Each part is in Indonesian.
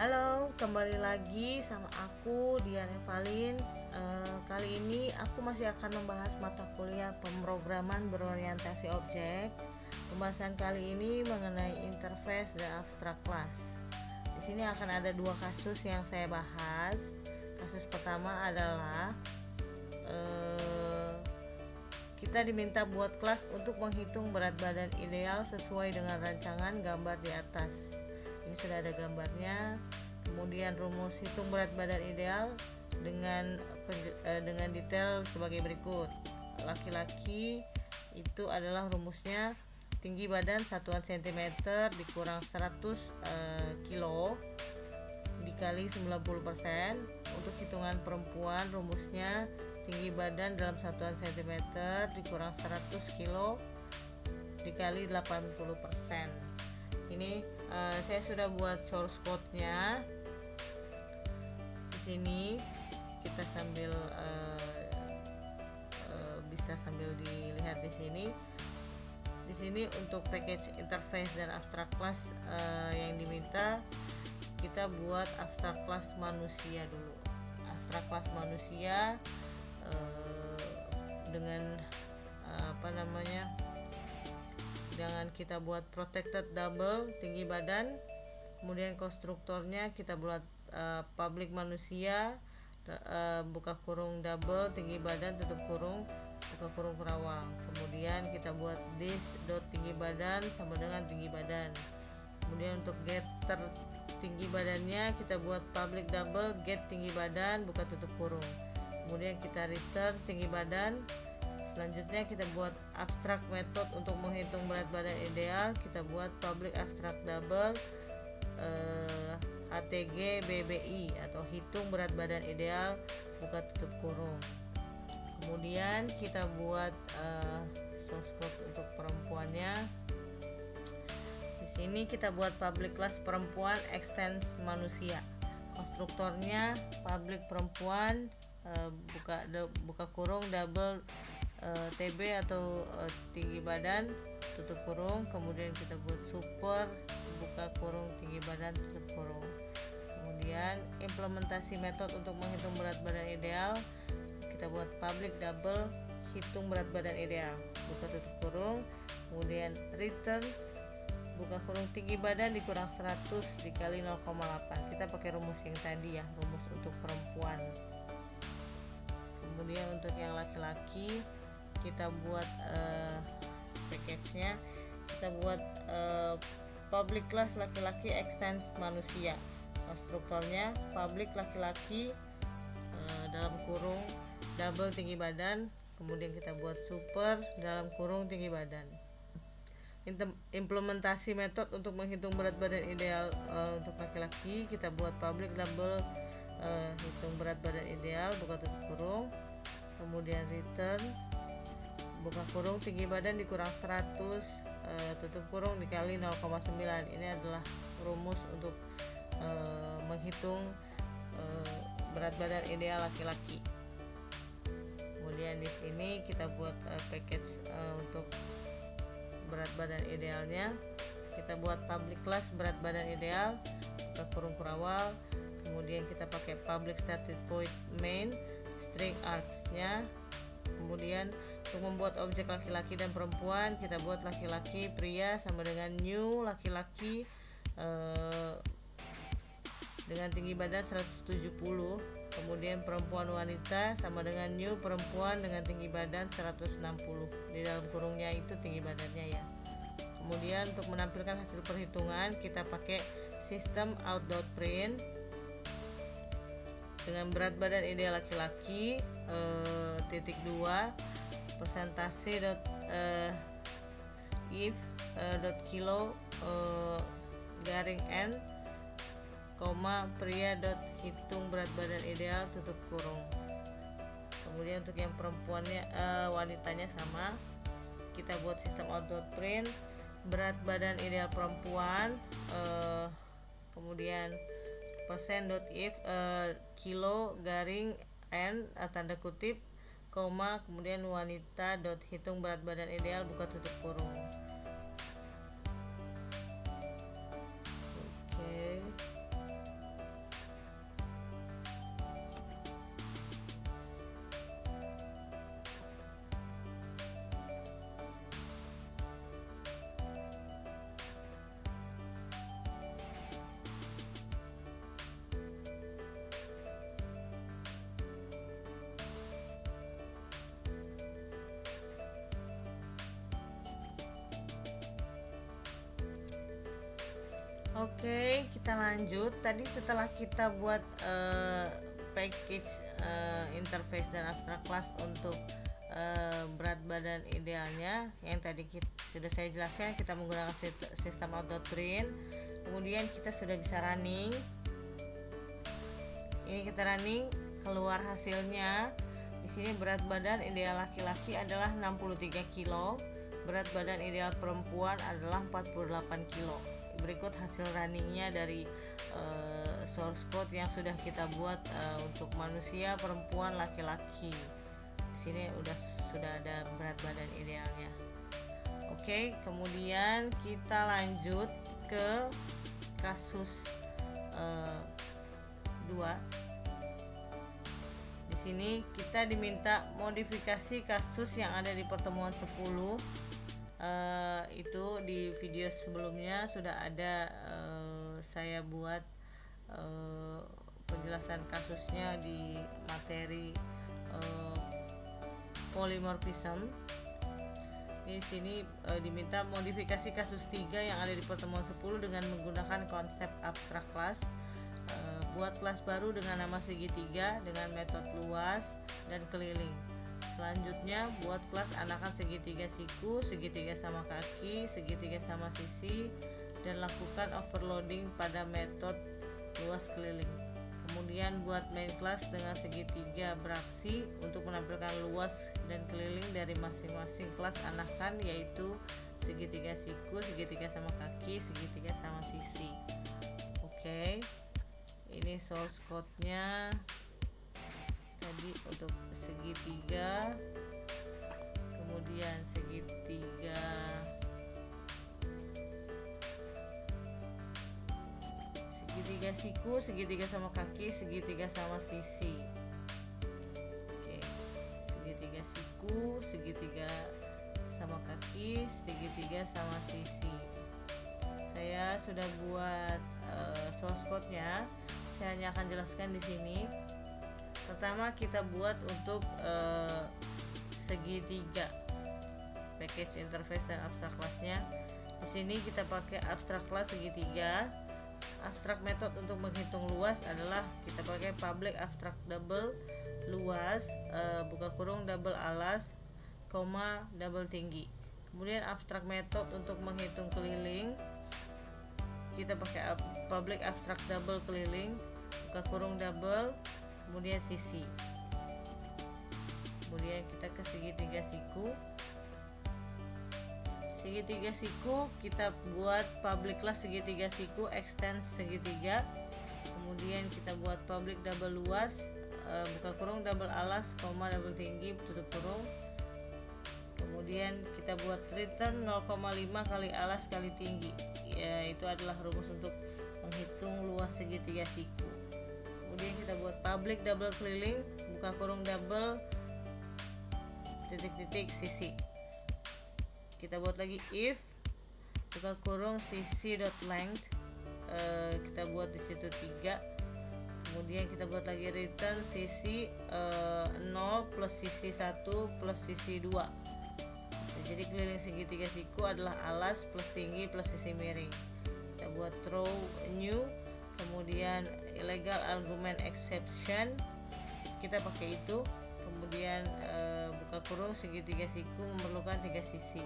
Halo, kembali lagi sama aku Dian Evalin. Kali ini aku masih akan membahas mata kuliah pemrograman berorientasi objek. Pembahasan kali ini mengenai interface dan abstrak kelas. Di sini akan ada dua kasus yang saya bahas. Kasus pertama adalah kita diminta buat kelas untuk menghitung berat badan ideal sesuai dengan rancangan gambar di atas. Ini sudah ada gambarnya. Kemudian rumus hitung berat badan ideal dengan detail sebagai berikut. Laki-laki itu adalah rumusnya tinggi badan satuan cm dikurang 100 kilo dikali 90%. Untuk hitungan perempuan rumusnya tinggi badan dalam satuan cm dikurang 100 kilo dikali 80%. Ini saya sudah buat source code-nya. Di sini kita sambil bisa sambil dilihat di sini. Di sini untuk package interface dan abstract class yang diminta, kita buat abstract class manusia dulu. Abstract class manusia dengan jangan kita buat protected double tinggi badan. Kemudian konstruktornya kita buat public manusia buka kurung double tinggi badan tutup kurung buka kurung kerawang. Kemudian kita buat this dot tinggi badan sama dengan tinggi badan. Kemudian untuk getter tinggi badannya kita buat public double get tinggi badan buka tutup kurung. Kemudian kita return tinggi badan. Selanjutnya kita buat abstract method untuk menghitung berat badan ideal. Kita buat public abstract double HTG BBI atau hitung berat badan ideal buka tutup kurung. Kemudian kita buat source code untuk perempuannya. Di sini kita buat public class perempuan extends manusia. Konstruktornya public perempuan buka kurung double TB atau tinggi badan tutup kurung. Kemudian kita buat super buka kurung tinggi badan tutup kurung. Kemudian implementasi metode untuk menghitung berat badan ideal, kita buat public double hitung berat badan ideal buka tutup kurung. Kemudian return buka kurung tinggi badan dikurang 100 dikali 0,8. Kita pakai rumus yang tadi ya, rumus untuk perempuan. Kemudian untuk yang laki-laki kita buat package-nya. Kita buat public class laki-laki extends manusia. Konstruktornya public laki-laki dalam kurung double tinggi badan. Kemudian kita buat super dalam kurung tinggi badan. Implementasi metode untuk menghitung berat badan ideal untuk laki-laki, kita buat public double hitung berat badan ideal buka tutup kurung. Kemudian return buka kurung tinggi badan dikurang 100 tutup kurung dikali 0,9. Ini adalah rumus untuk menghitung berat badan ideal laki-laki. Kemudian di sini kita buat package untuk berat badan idealnya. Kita buat public class berat badan ideal buka kurung kurawal. Kemudian kita pakai public static void main string args-nya. Kemudian untuk membuat objek laki-laki dan perempuan, kita buat laki-laki pria sama dengan new laki-laki dengan tinggi badan 170. Kemudian perempuan wanita sama dengan new perempuan dengan tinggi badan 160. Di dalam kurungnya itu tinggi badannya ya. Kemudian untuk menampilkan hasil perhitungan, kita pakai sistem out.print dengan berat badan ideal laki-laki titik 2 persentase if kilo garing n pria hitung berat badan ideal tutup kurung. Kemudian untuk yang perempuannya wanitanya sama, kita buat sistem out.print berat badan ideal perempuan kemudian %if kilo garing n tanda kutip kemudian wanita hitung berat badan ideal buka tutup kurung. Oke. Oke, kita lanjut. Tadi setelah kita buat package interface dan abstract class untuk berat badan idealnya yang tadi sudah saya jelaskan, kita menggunakan sistem auto-train. Kemudian kita sudah bisa running. Ini kita running, keluar hasilnya. Di sini berat badan ideal laki-laki adalah 63 kilo, berat badan ideal perempuan adalah 48 kilo. Berikut hasil runningnya dari source code yang sudah kita buat untuk manusia, perempuan, laki-laki. Di sini sudah ada berat badan idealnya. Oke, kemudian kita lanjut ke kasus 2. Di sini kita diminta modifikasi kasus yang ada di pertemuan 10. Itu di video sebelumnya sudah ada saya buat penjelasan kasusnya di materi polymorphism. Di sini diminta modifikasi kasus 3 yang ada di pertemuan 10 dengan menggunakan konsep abstract class. Buat kelas baru dengan nama segitiga dengan metode luas dan keliling. Selanjutnya buat kelas anakan segitiga siku, segitiga sama kaki, segitiga sama sisi, dan lakukan overloading pada metode luas keliling. Kemudian buat main class dengan segitiga beraksi untuk menampilkan luas dan keliling dari masing-masing kelas anakan, yaitu segitiga siku, segitiga sama kaki, segitiga sama sisi. Oke, ini source code-nya tadi untuk segitiga, kemudian segitiga siku, segitiga sama kaki, segitiga sama sisi. Oke, segitiga siku, segitiga sama kaki, segitiga sama sisi. Saya sudah buat source code-nya. Saya hanya akan jelaskan di sini. Pertama kita buat untuk segitiga package interface dan abstract class-nya. Di sini kita pakai abstract class segitiga. Abstract method untuk menghitung luas adalah kita pakai public abstract double luas buka kurung double alas, koma double tinggi. Kemudian abstract method untuk menghitung keliling kita pakai public abstract double keliling buka kurung double, kemudian sisi. Kemudian kita ke segitiga siku. Segitiga siku kita buat public class segitiga siku extend segitiga. Kemudian kita buat public double luas buka kurung double alas, koma double tinggi tutup kurung. Kemudian kita buat return 0,5 kali alas kali tinggi. Ya, itu adalah rumus untuk menghitung luas segitiga siku. Kemudian kita buat public double keliling buka kurung double titik-titik sisi. Kita buat lagi if buka kurung sisi dot length kita buat di situ 3. Kemudian kita buat lagi return sisi 0 plus sisi 1 plus sisi 2. Jadi keliling segitiga siku adalah alas plus tinggi plus sisi miring. Kita buat throw new, kemudian illegal argument exception kita pakai itu. Kemudian buka kurung segitiga siku memerlukan 3 sisi,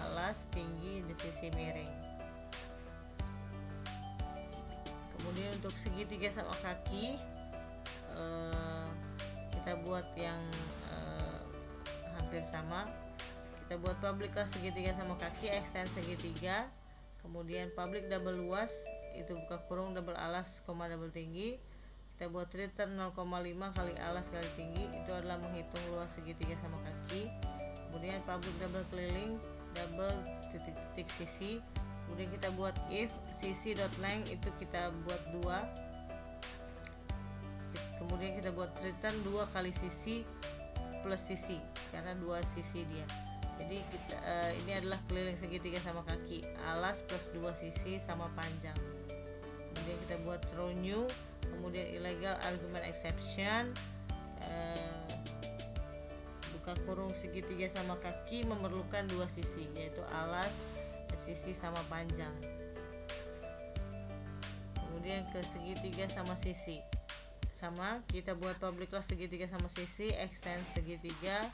alas, tinggi, dan sisi miring. Kemudian untuk segitiga sama kaki kita buat yang hampir sama. Kita buat public class segitiga sama kaki extend segitiga. Kemudian public double luas itu buka kurung double alas, koma double tinggi. Kita buat return 0,5 kali alas kali tinggi, itu adalah menghitung luas segitiga sama kaki. Kemudian public double keliling double titik-titik sisi. Kemudian kita buat if sisi dot length itu kita buat 2. Kemudian kita buat return 2 kali sisi plus sisi karena 2 sisi dia. Jadi kita ini adalah keliling segitiga sama kaki, alas plus 2 sisi sama panjang. Kemudian kita buat throw new, kemudian illegal argument exception buka kurung segitiga sama kaki memerlukan 2 sisi, yaitu alas, sisi sama panjang. kemudian ke segitiga sama sisi. Sama, kita buat public class segitiga sama sisi, extend segitiga,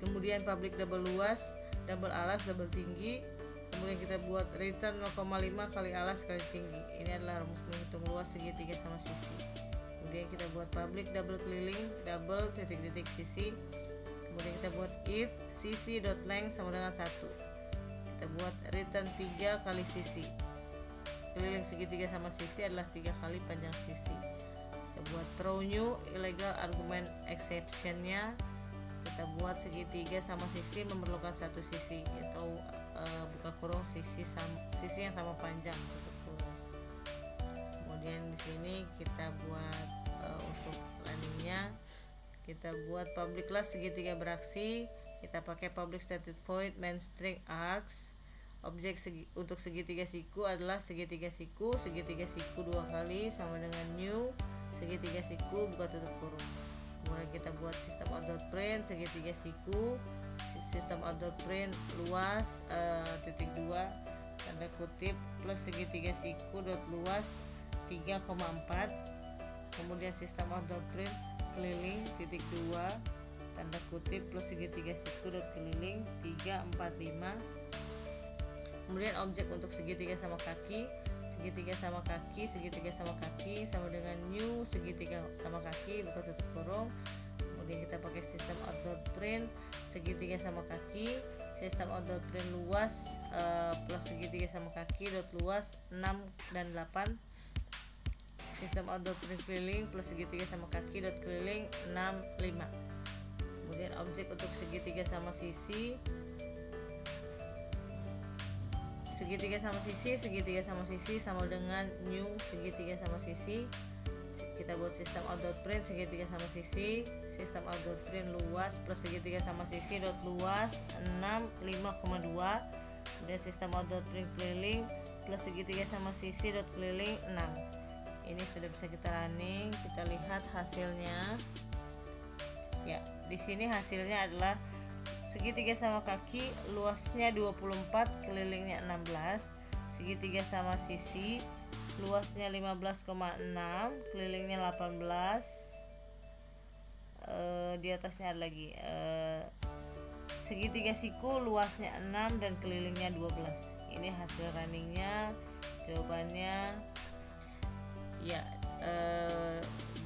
kemudian public double luas, double alas, double tinggi, kemudian kita buat return 0,5 kali alas kali tinggi. Ini adalah rumus menghitung luas segitiga sama sisi. Kemudian kita buat public double keliling, double titik-titik sisi. Kemudian kita buat if sisi dot length sama dengan 1. Kita buat return 3 kali sisi. Keliling segitiga sama sisi adalah 3 kali panjang sisi. Kita buat throw new illegal argument exception-nya. Kita buat segitiga sama sisi memerlukan satu sisi, atau buka kurung sisi yang sama panjang, tutup kurung. Kemudian di sini kita buat untuk runningnya, kita buat public class segitiga beraksi. Kita pakai public static void main string arcs. Objek untuk segitiga siku adalah segitiga siku 2 kali sama dengan new segitiga siku buka tutup kurung. Kemudian kita buat sistem out.print segitiga siku, sistem out.print luas titik 2 tanda kutip plus segitiga siku dot luas 3,4. Kemudian sistem out.print keliling titik 2 tanda kutip plus segitiga siku dot keliling 345. Kemudian objek untuk segitiga sama kaki sama dengan new segitiga sama kaki buka tutup kurung. Kemudian kita pakai sistem out.print segitiga sama kaki, sistem out.print luas plus segitiga sama kaki dot luas 6 dan 8, sistem out.print keliling plus segitiga sama kaki dot keliling 6, 5. Kemudian objek untuk segitiga sama sisi sama dengan new segitiga sama sisi. Kita buat sistem out.print segitiga sama sisi, sistem out.print luas plus segitiga sama sisi dot luas 6, 5,2. Kemudian sistem out.print keliling plus segitiga sama sisi dot keliling 6. Ini sudah bisa kita running. Kita lihat hasilnya. Ya, di sini hasilnya adalah segitiga sama kaki luasnya 24, kelilingnya 16. Segitiga sama sisi luasnya 15,6, kelilingnya 18. Di atasnya ada lagi segitiga siku luasnya 6 dan kelilingnya 12. Ini hasil runningnya. Jawabannya ya,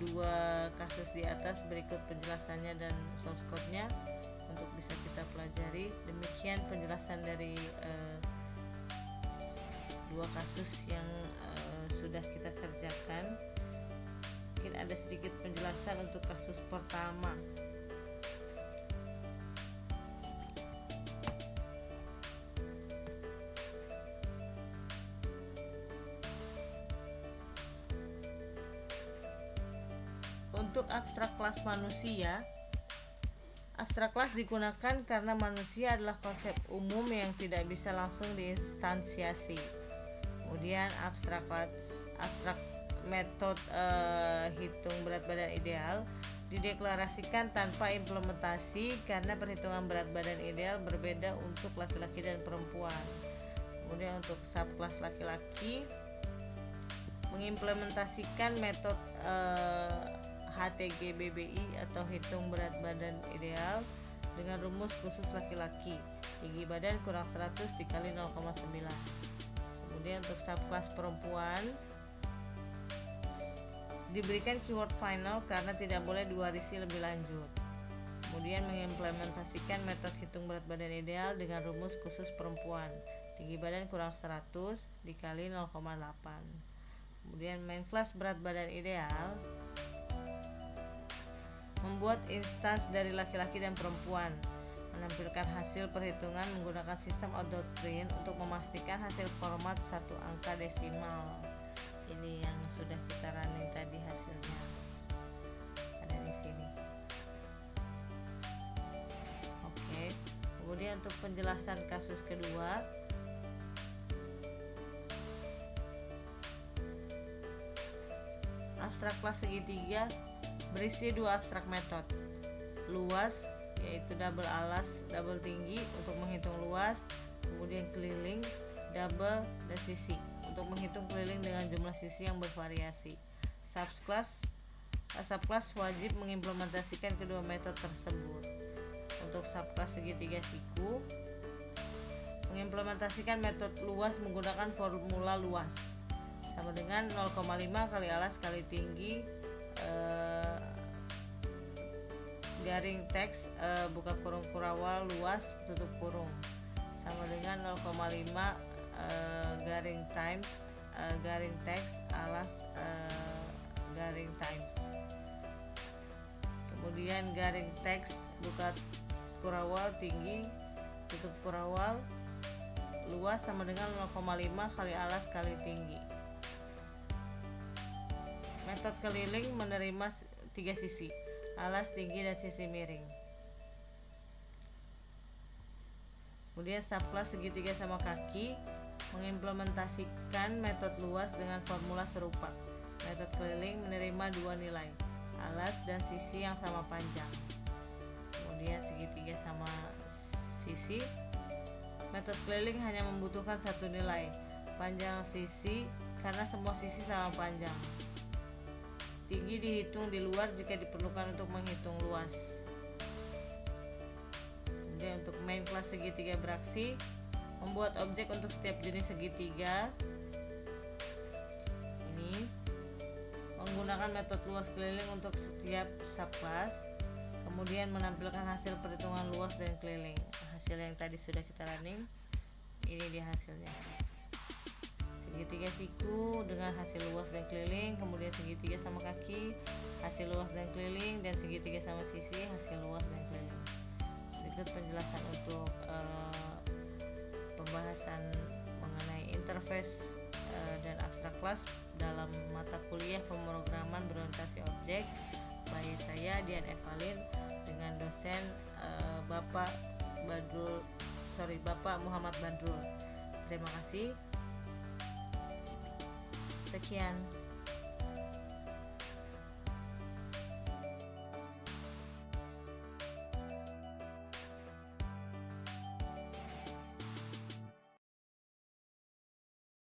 2 kasus di atas. Berikut penjelasannya dan source code-nya untuk bisa kita pelajari. Demikian penjelasan dari 2 kasus yang sudah kita kerjakan. Mungkin ada sedikit penjelasan untuk kasus pertama. Untuk abstrak kelas manusia, abstrak kelas digunakan karena manusia adalah konsep umum yang tidak bisa langsung diinstansiasi. Kemudian abstrak metode hitung berat badan ideal dideklarasikan tanpa implementasi karena perhitungan berat badan ideal berbeda untuk laki-laki dan perempuan. Kemudian untuk subkelas laki-laki mengimplementasikan metode HTG-BBI atau hitung berat badan ideal dengan rumus khusus laki-laki, tinggi badan kurang 100 dikali 0,9. Kemudian untuk subkelas perempuan diberikan keyword final karena tidak boleh diwarisi lebih lanjut. Kemudian mengimplementasikan metode hitung berat badan ideal dengan rumus khusus perempuan, tinggi badan kurang 100 dikali 0,8. Kemudian main class berat badan ideal membuat instance dari laki-laki dan perempuan, menampilkan hasil perhitungan menggunakan sistem out.print untuk memastikan hasil format 1 angka desimal. Ini yang sudah kita running tadi hasilnya. Ada di sini. Oke. Kemudian untuk penjelasan kasus kedua, abstrak kelas segitiga berisi 2 abstrak metode. Luas yaitu double alas, double tinggi untuk menghitung luas, kemudian keliling, double dan sisi untuk untuk menghitung keliling dengan jumlah sisi yang bervariasi. Subclass wajib mengimplementasikan kedua metode tersebut. Untuk subclass segitiga siku, mengimplementasikan metode luas menggunakan formula luas sama dengan 0,5 kali alas kali tinggi garing teks buka kurung kurawal luas tutup kurung sama dengan 0,5 garing times garing teks alas garing times. Kemudian garing teks buka kurawal tinggi tutup kurawal luas sama dengan 0,5 kali alas kali tinggi. Metode keliling menerima 3 sisi, alas, tinggi, dan sisi miring. Kemudian subclass segitiga sama kaki mengimplementasikan metode luas dengan formula serupa. Metode keliling menerima 2 nilai, alas dan sisi yang sama panjang. Kemudian segitiga sama sisi, metode keliling hanya membutuhkan 1 nilai, panjang sisi karena semua sisi sama panjang. Tinggi dihitung di luar jika diperlukan untuk menghitung luas. Kemudian untuk main kelas segitiga beraksi, membuat objek untuk setiap jenis segitiga. Ini menggunakan metode luas keliling untuk setiap subclass. Kemudian menampilkan hasil perhitungan luas dan keliling. Hasil yang tadi sudah kita running, ini dia hasilnya. Segitiga siku dengan hasil luas dan keliling, kemudian segitiga sama kaki hasil luas dan keliling, dan segitiga sama sisi hasil luas dan keliling. Berikut penjelasan untuk pembahasan mengenai interface dan abstrak kelas dalam mata kuliah pemrograman berorientasi objek by saya Dian Evalin dengan dosen Bapak Muhammad Badrul. Terima kasih. Sekian.